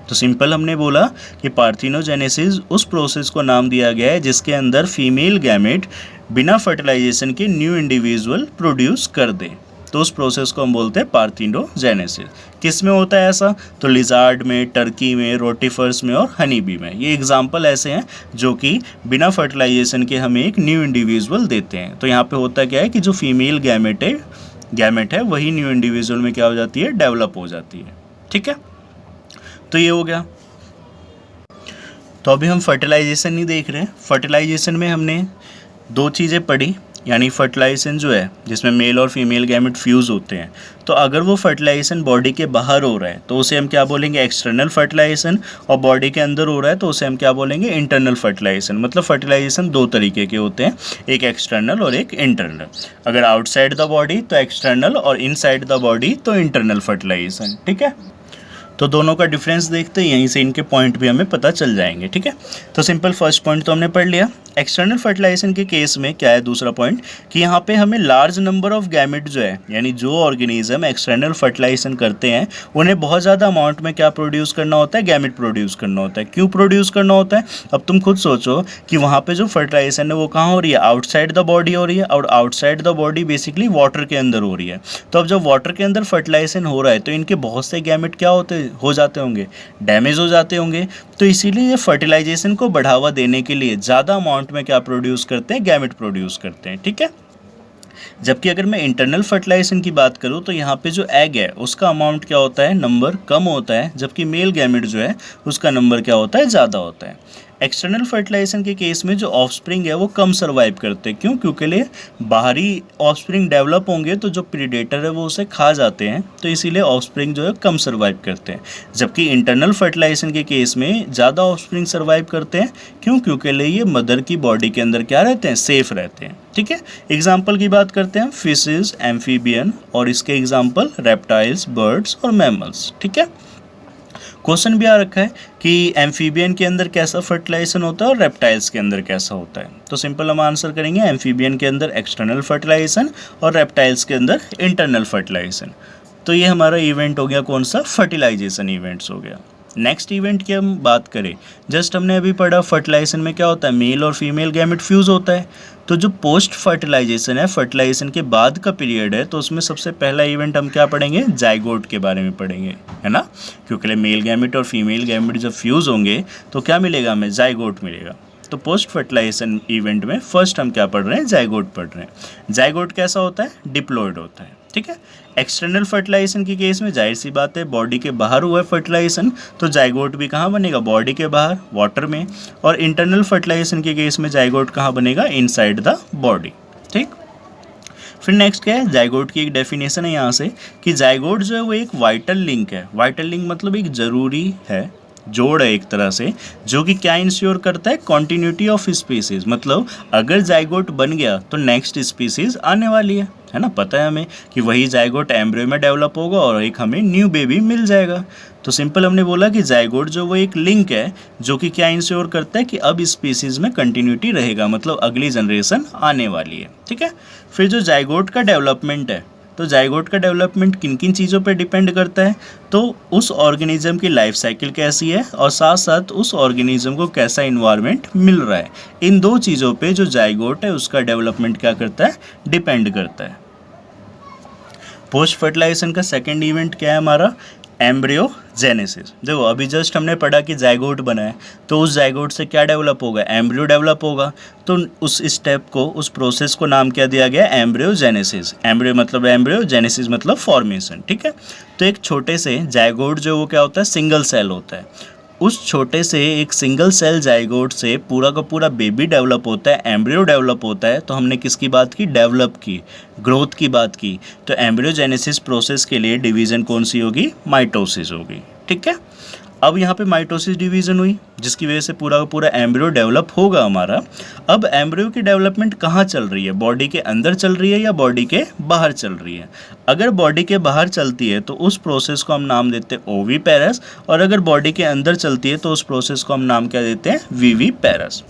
तो सिंपल हमने बोला कि पार्थिनोजेनेसिस उस प्रोसेस को नाम दिया गया है जिसके अंदर फीमेल गैमेट बिना फर्टिलाइजेशन के न्यू इंडिविजुअल प्रोड्यूस कर दे। तो उस प्रोसेस को हम बोलते हैं पार्थिनोजेनेसिस। किस में होता है ऐसा, तो लिजार्ड में, टर्की में, रोटिफर्स में और हनी बी में। ये एग्जाम्पल ऐसे हैं जो कि बिना फर्टिलाइजेशन के हमें एक न्यू इंडिविजुअल देते हैं। तो यहाँ पे होता क्या है कि जो फीमेल गैमेट है वही न्यू इंडिविजुअल में क्या हो जाती है, डेवलप हो जाती है, ठीक है। तो ये हो गया। तो अभी हम फर्टिलाइजेशन नहीं देख रहे हैं। फर्टिलाइजेशन में हमने दो चीज़ें पढ़ी, यानी फर्टिलाइजेशन जो है जिसमें मेल और फीमेल गैमेट फ्यूज़ होते हैं, तो अगर वो फर्टिलाइजेशन बॉडी के बाहर हो रहा है तो उसे हम क्या बोलेंगे, एक्सटर्नल फर्टिलाइजेशन, और बॉडी के अंदर हो रहा है तो उसे हम क्या बोलेंगे, इंटरनल फर्टिलाइजेशन। मतलब फर्टिलाइजेशन दो तरीके के होते हैं, एक एक्सटर्नल और एक इंटरनल। अगर आउटसाइड द बॉडी तो एक्सटर्नल और इनसाइड द बॉडी तो इंटरनल फर्टिलाइजेशन, ठीक है। तो दोनों का डिफरेंस देखते हैं, यहीं से इनके पॉइंट भी हमें पता चल जाएंगे, ठीक है। तो सिंपल फर्स्ट पॉइंट तो हमने पढ़ लिया। एक्सटर्नल फर्टिलाइजेशन के केस में क्या है दूसरा पॉइंट, कि यहाँ पे हमें लार्ज नंबर ऑफ गैमेट जो है, यानी जो ऑर्गेनिज्म एक्सटर्नल फर्टिलाइजेशन करते हैं उन्हें बहुत ज़्यादा अमाउंट में क्या प्रोड्यूस करना होता है, गैमेट प्रोड्यूस करना होता है। क्यों प्रोड्यूस करना होता है, अब तुम खुद सोचो कि वहाँ पे जो फर्टिलाइजेशन है वो कहाँ हो रही है, आउटसाइड द बॉडी हो रही है, और outside the body basically water के अंदर हो रही है। तो अब जब वाटर के अंदर फर्टिलाइजेशन हो रहा है तो इनके बहुत से गैमेट क्या हो जाते होंगे, डैमेज हो जाते होंगे। तो इसीलिए ये फर्टिलाइजेशन को बढ़ावा देने के लिए ज़्यादा अमाउंट में क्या प्रोड्यूस करते हैं, गैमेट प्रोड्यूस करते हैं, ठीक है। जबकि अगर मैं इंटरनल फर्टिलाइजेशन की बात करूं तो यहाँ पे जो एग है उसका अमाउंट क्या होता है, नंबर कम होता है, जबकि मेल गैमेट जो है उसका नंबर क्या होता है, ज़्यादा होता है। एक्सटर्नल फर्टिलाइजेशन के केस में जो ऑफस्प्रिंग है वो कम सर्वाइव करते हैं। क्यों, क्योंकि लिए बाहरी ऑफस्प्रिंग डेवलप होंगे तो जो प्रीडेटर है वो उसे खा जाते हैं, तो इसीलिए ऑफस्प्रिंग जो है कम सर्वाइव करते हैं। जबकि इंटरनल फर्टिलाइजेशन के केस में ज़्यादा ऑफस्प्रिंग सर्वाइव करते हैं। क्यों, क्योंकि लिए ये मदर की बॉडी के अंदर क्या रहते हैं, सेफ रहते हैं, ठीक है। एग्जाम्पल की बात करते हैं, फिशेज, एम्फीबियन, और इसके एग्जाम्पल रेप्टाइल्स, बर्ड्स और मैमल्स, ठीक है। क्वेश्चन भी आ रखा है कि एम्फीबियन के अंदर कैसा फर्टिलाइजेशन होता है और रेप्टाइल्स के अंदर कैसा होता है। तो सिंपल हम आंसर करेंगे, एम्फीबियन के अंदर एक्सटर्नल फर्टिलाइजेशन और रेप्टाइल्स के अंदर इंटरनल फर्टिलाइजेशन। तो ये हमारा इवेंट हो गया कौन सा, फर्टिलाइजेशन इवेंट्स हो गया। नेक्स्ट इवेंट की हम बात करें, जस्ट हमने अभी पढ़ा फर्टिलाइजेशन में क्या होता है, मेल और फीमेल गैमेट फ्यूज़ होता है। तो जो पोस्ट फर्टिलाइजेशन है, फर्टिलाइजेशन के बाद का पीरियड है, तो उसमें सबसे पहला इवेंट हम क्या पढ़ेंगे, जाइगोट के बारे में पढ़ेंगे, है ना। क्योंकि मेल गैमेट और फीमेल गैमेट जब फ्यूज़ होंगे तो क्या मिलेगा हमें, जाइगोट मिलेगा। तो पोस्ट फर्टिलाइजेशन इवेंट में फर्स्ट हम क्या पढ़ रहे हैं, जाइगोट पढ़ रहे हैं। जाइगोट कैसा होता है, डिप्लॉइड होता है। ठीक है। एक्सटर्नल फर्टिलाइजेशन के केस में जाहिर सी बात है बॉडी के बाहर हुआ है फर्टिलाइजेशन, तो जाइगोट भी कहाँ बनेगा, बॉडी के बाहर, वाटर में। और इंटरनल फर्टिलाइजेशन के केस में जाइगोट कहाँ बनेगा, इनसाइड द बॉडी। ठीक। फिर नेक्स्ट क्या है, जाइगोट की एक डेफिनेशन है यहाँ से कि जाइगोट जो है वो एक वाइटल लिंक है। वाइटल लिंक मतलब एक ज़रूरी है, जोड़ है एक तरह से, जो कि क्या इंश्योर करता है, कॉन्टिन्यूटी ऑफ स्पीसीज। मतलब अगर जाइगोट बन गया तो नेक्स्ट स्पीसीज आने वाली है ना, पता है हमें कि वही जाइगोट एम्ब्रियो में डेवलप होगा और एक हमें न्यू बेबी मिल जाएगा। तो सिंपल हमने बोला कि जाइगोट जो वो एक लिंक है जो कि क्या इंश्योर करता है कि अब स्पीसीज में कंटिन्यूटी रहेगा, मतलब अगली जनरेशन आने वाली है। ठीक है। फिर जो जाइगोट का डेवलपमेंट है, तो जाइगोट का डेवलपमेंट किन किन चीज़ों पे डिपेंड करता है, तो उस ऑर्गेनिज्म की लाइफ साइकिल कैसी है और साथ साथ उस ऑर्गेनिज्म को कैसा इन्वायरमेंट मिल रहा है, इन दो चीज़ों पे जो जाइगोट है उसका डेवलपमेंट क्या करता है, डिपेंड करता है। पोस्ट फर्टिलाइजेशन का सेकेंड इवेंट क्या है हमारा, एम्ब्रियोजेनेसिस। देखो अभी जस्ट हमने पढ़ा कि जाइगोट बना है, तो उस जाइगोट से क्या डेवलप होगा, एम्ब्रियो डेवलप होगा। तो उस स्टेप को, उस प्रोसेस को नाम क्या दिया गया, एम्ब्रियोजेनेसिस। एम्ब्रियो मतलब एम्ब्रियो, जेनेसिस मतलब फॉर्मेशन। ठीक है। तो एक छोटे से जाइगोट जो वो क्या होता है, सिंगल सेल होता है। उस छोटे से एक सिंगल सेल जाइगोट से पूरा का पूरा बेबी डेवलप होता है, एम्ब्रियो डेवलप होता है। तो हमने किसकी बात की, डेवलप की, ग्रोथ की बात की। तो एम्ब्रियोजेनेसिस प्रोसेस के लिए डिवीज़न कौन सी होगी, माइटोसिस होगी। ठीक है। अब यहाँ पे माइटोसिस डिवीज़न हुई जिसकी वजह से पूरा का पूरा एम्ब्रियो डेवलप होगा हमारा। अब एम्ब्रियो की डेवलपमेंट कहाँ चल रही है, बॉडी के अंदर चल रही है या बॉडी के बाहर चल रही है। अगर बॉडी के बाहर चलती है तो उस प्रोसेस को हम नाम देते हैं ओवीपेरस, और अगर बॉडी के अंदर चलती है तो उस प्रोसेस को हम नाम क्या देते हैं, वीवीपेरस।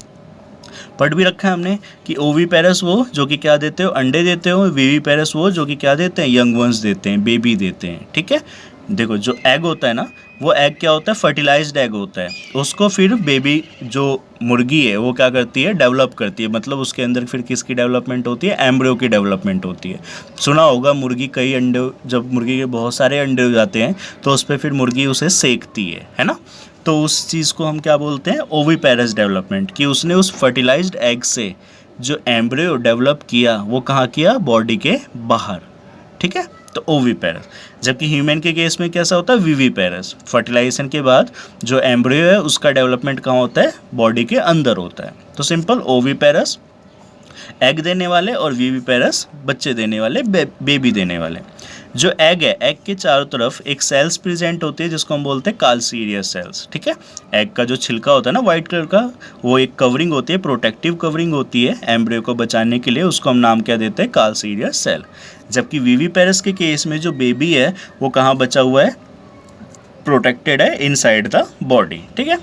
पढ़ भी रखा है हमने कि ओवीपेरस वो जो कि क्या देते हो, अंडे देते हो, वीवीपेरस वो जो कि क्या देते हैं, यंग वंस देते हैं, बेबी देते हैं। ठीक है। देखो जो एग होता है ना, वो एग क्या होता है, फर्टिलाइज्ड एग होता है। उसको फिर बेबी जो मुर्गी है वो क्या करती है, डेवलप करती है। मतलब उसके अंदर फिर किसकी डेवलपमेंट होती है, एम्ब्रियो की डेवलपमेंट होती है। सुना होगा मुर्गी कई अंडे, जब मुर्गी के बहुत सारे अंडे हो जाते हैं तो उस पर फिर मुर्गी उसे सेकती है ना। तो उस चीज़ को हम क्या बोलते हैं, ओवीपेरस डेवलपमेंट, कि उसने उस फर्टिलाइज्ड एग से जो एम्ब्रियो डेवलप किया वो कहाँ किया, बॉडी के बाहर। ठीक है। तो ओवीपेरस। जबकि ह्यूमन के केस में कैसा होता है, वीवीपेरस। फर्टिलाइजेशन के बाद जो एम्ब्रियो है उसका डेवलपमेंट कहाँ होता है, बॉडी के अंदर होता है। तो सिंपल ओवीपेरस एग देने वाले और वीवीपेरस बच्चे देने वाले, बेबी देने वाले। जो एग है, एग के चारों तरफ एक सेल्स प्रेजेंट होती है जिसको हम बोलते हैं काल्सीरियस सेल्स। ठीक है। एग का जो छिलका होता है ना वाइट कलर का, वो एक कवरिंग होती है, प्रोटेक्टिव कवरिंग होती है एम्ब्रियो को बचाने के लिए, उसको हम नाम क्या देते हैं, काल्सीरियस सेल। जबकि वीवीपेरस के केस में जो बेबी है वो कहाँ बचा हुआ है, प्रोटेक्टेड है इनसाइड द बॉडी। ठीक है।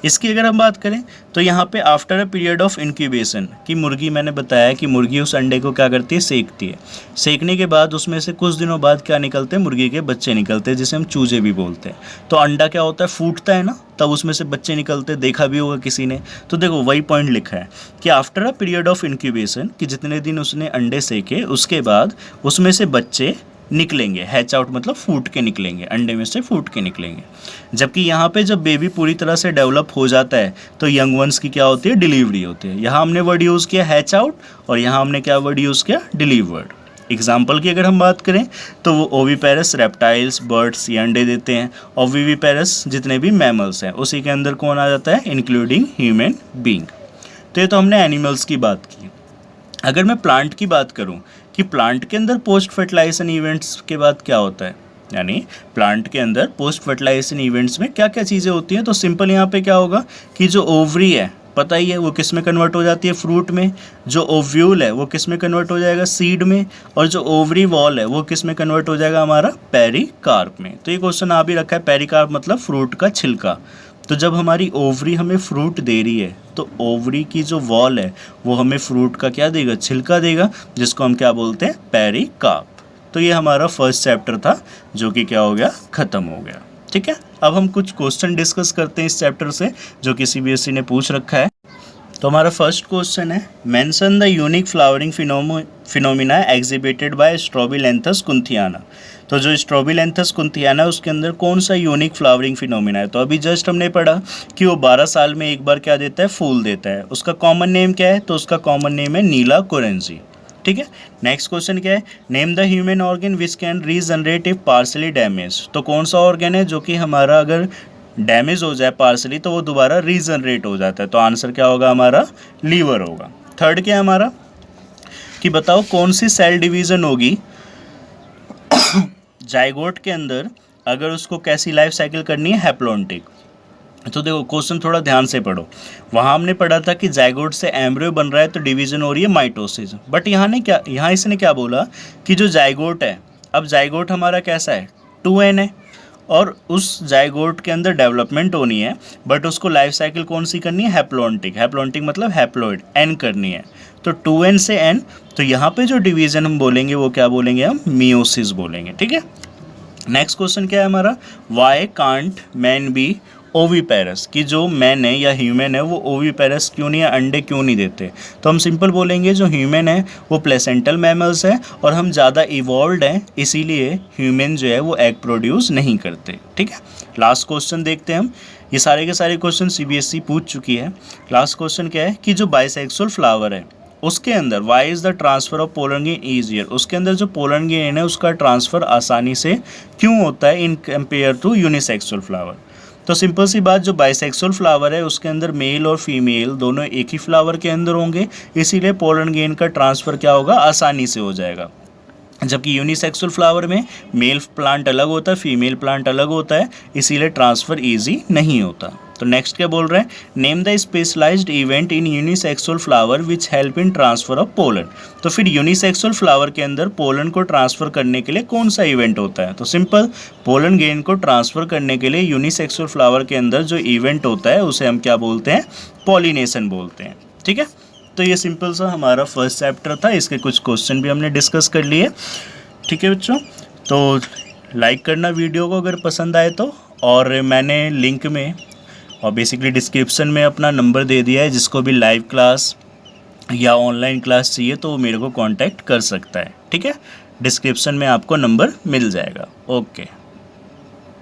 इसकी अगर हम बात करें तो यहाँ पे after a period of incubation, कि मुर्गी, मैंने बताया कि मुर्गी उस अंडे को क्या करती है, सेकती है। सेकने के बाद उसमें से कुछ दिनों बाद क्या निकलते हैं, मुर्गी के बच्चे निकलते हैं, जिसे हम चूजे भी बोलते हैं। तो अंडा क्या होता है, फूटता है ना, तब उसमें से बच्चे निकलते, देखा भी होगा किसी ने। तो देखो वही पॉइंट लिखा है कि after a period of incubation, कि जितने दिन उसने अंडे सेके उसके बाद उसमें से बच्चे निकलेंगे। हैच आउट मतलब फूट के निकलेंगे, अंडे में से फूट के निकलेंगे। जबकि यहाँ पे जब बेबी पूरी तरह से डेवलप हो जाता है तो यंग वंस की क्या होती है, डिलीवरी होती है। यहाँ हमने वर्ड यूज़ किया हैच आउट और यहाँ हमने क्या वर्ड यूज़ किया, डिलीवर्ड। एग्जाम्पल की अगर हम बात करें तो वो ओवीपेरस रेप्टाइल्स, बर्ड्स ये अंडे देते हैं, और वीवीपेरस जितने भी मैमल्स हैं उसी के अंदर कौन आ जाता है, इंक्लूडिंग ह्यूमन बींग। तो ये तो हमने एनिमल्स की बात की। अगर मैं प्लांट की बात करूं कि प्लांट के अंदर पोस्ट फर्टिलाइजेशन इवेंट्स के बाद क्या होता है, यानी प्लांट के अंदर पोस्ट फर्टिलाइजेशन इवेंट्स में क्या क्या चीज़ें होती हैं, तो सिंपल यहाँ पे क्या होगा कि जो ओवरी है, पता ही है वो किस में कन्वर्ट हो जाती है, फ्रूट में। जो ओव्यूल है वो किस में कन्वर्ट हो जाएगा, सीड में। और जो ओवरी वॉल है वो किस में कन्वर्ट हो जाएगा, हमारा पेरिकार्प में। तो ये क्वेश्चन आ भी रखा है, पेरिकार्प मतलब फ्रूट का छिलका। तो जब हमारी ओवरी हमें फ्रूट दे रही है तो ओवरी की जो वॉल है वो हमें फ्रूट का क्या देगा, छिलका देगा, जिसको हम क्या बोलते हैं, पेरिकार्प। तो ये हमारा फर्स्ट चैप्टर था जो कि क्या हो गया, ख़त्म हो गया। ठीक है। अब हम कुछ क्वेश्चन डिस्कस करते हैं इस चैप्टर से जो कि सीबीएसई ने पूछ रखा है। तो हमारा फर्स्ट क्वेश्चन है, mention the unique flowering phenomena exhibited by Strobilanthes kunthiana. तो जो स्ट्रोबिलैंथस कुंथियाना है उसके अंदर कौन सा यूनिक फ्लावरिंग फिनोमिना है, तो अभी जस्ट हमने पढ़ा कि वो 12 साल में एक बार क्या देता है, फूल देता है। उसका कॉमन नेम क्या है, तो उसका कॉमन नेम है नीला कोरेंसी। ठीक है। नेक्स्ट क्वेश्चन क्या है, name the human organ which can regenerate if partially damage. तो कौन सा ऑर्गन है जो कि हमारा अगर डैमेज हो जाए पार्सली तो वो दोबारा रीजनरेट हो जाता है। तो आंसर क्या होगा हमारा, लीवर होगा। थर्ड क्या है हमारा कि बताओ कौन सी सेल डिवीज़न होगी जाइगोट के अंदर अगर उसको कैसी लाइफ साइकिल करनी है, हैप्लोन्टिक। तो देखो क्वेश्चन थोड़ा ध्यान से पढ़ो। वहाँ हमने पढ़ा था कि जाइगोट से एम्ब्रियो बन रहा है तो डिवीज़न हो रही है माइटोसिस। बट यहाँ इसने क्या बोला कि जो जाइगोट है, अब जाइगोट हमारा कैसा है, 2n है और उस जाइगोट के अंदर डेवलपमेंट होनी है, बट उसको लाइफ साइकिल कौन सी करनी है, हैप्लोन्टिक। हैप्लोन्टिक मतलब हैप्लोइड, n करनी है। तो 2n से n, तो यहाँ पे जो डिवीज़न हम बोलेंगे वो क्या बोलेंगे, हम मियोसिस बोलेंगे। ठीक है। नेक्स्ट क्वेश्चन क्या है हमारा, why can't man B oviparous, कि जो मैन है या ह्यूमन है वो ओवीपेरस क्यों नहीं है, अंडे क्यों नहीं देते। तो हम सिंपल बोलेंगे जो ह्यूमन है वो प्लेसेंटल मैमल्स है और हम ज़्यादा इवॉल्व्ड हैं, इसीलिए ह्यूमन जो है वो एग प्रोड्यूस नहीं करते। ठीक है। लास्ट क्वेश्चन देखते हैं हम, ये सारे के सारे क्वेश्चन CBSE पूछ चुकी है। लास्ट क्वेश्चन क्या है कि जो बाइसेक्सुअल फ्लावर है उसके अंदर why is the transfer of pollen grain easier, उसके अंदर जो पोलन गेन है उसका ट्रांसफ़र आसानी से क्यों होता है in compare to unisexual flower. तो सिंपल सी बात, जो बाइसेक्सुअल फ्लावर है उसके अंदर मेल और फीमेल दोनों एक ही फ्लावर के अंदर होंगे, इसीलिए पोलन गेन का ट्रांसफ़र क्या होगा, आसानी से हो जाएगा। जबकि यूनिसेक्सुअल फ्लावर में मेल प्लांट अलग होता है, फीमेल प्लांट अलग होता है, इसीलिए ट्रांसफ़र ईजी नहीं होता। तो नेक्स्ट क्या बोल रहे हैं, name the specialised event in unisexual flower which help in transfer of pollen. तो फिर यूनिसेक्सुअल फ्लावर के अंदर पोलन को ट्रांसफ़र करने के लिए कौन सा इवेंट होता है। तो सिंपल, पोलन गेन को ट्रांसफ़र करने के लिए यूनिसेक्सुअल फ्लावर के अंदर जो इवेंट होता है उसे हम क्या बोलते हैं, पॉलिनेशन बोलते हैं। ठीक है। तो ये सिंपल सा हमारा फर्स्ट चैप्टर था, इसके कुछ क्वेश्चन भी हमने डिस्कस कर लिए। ठीक है बच्चों, तो लाइक करना वीडियो को अगर पसंद आए तो, और मैंने लिंक में और बेसिकली डिस्क्रिप्शन में अपना नंबर दे दिया है, जिसको भी लाइव क्लास या ऑनलाइन क्लास चाहिए तो वो मेरे को कांटेक्ट कर सकता है। ठीक है, डिस्क्रिप्शन में आपको नंबर मिल जाएगा। ओके।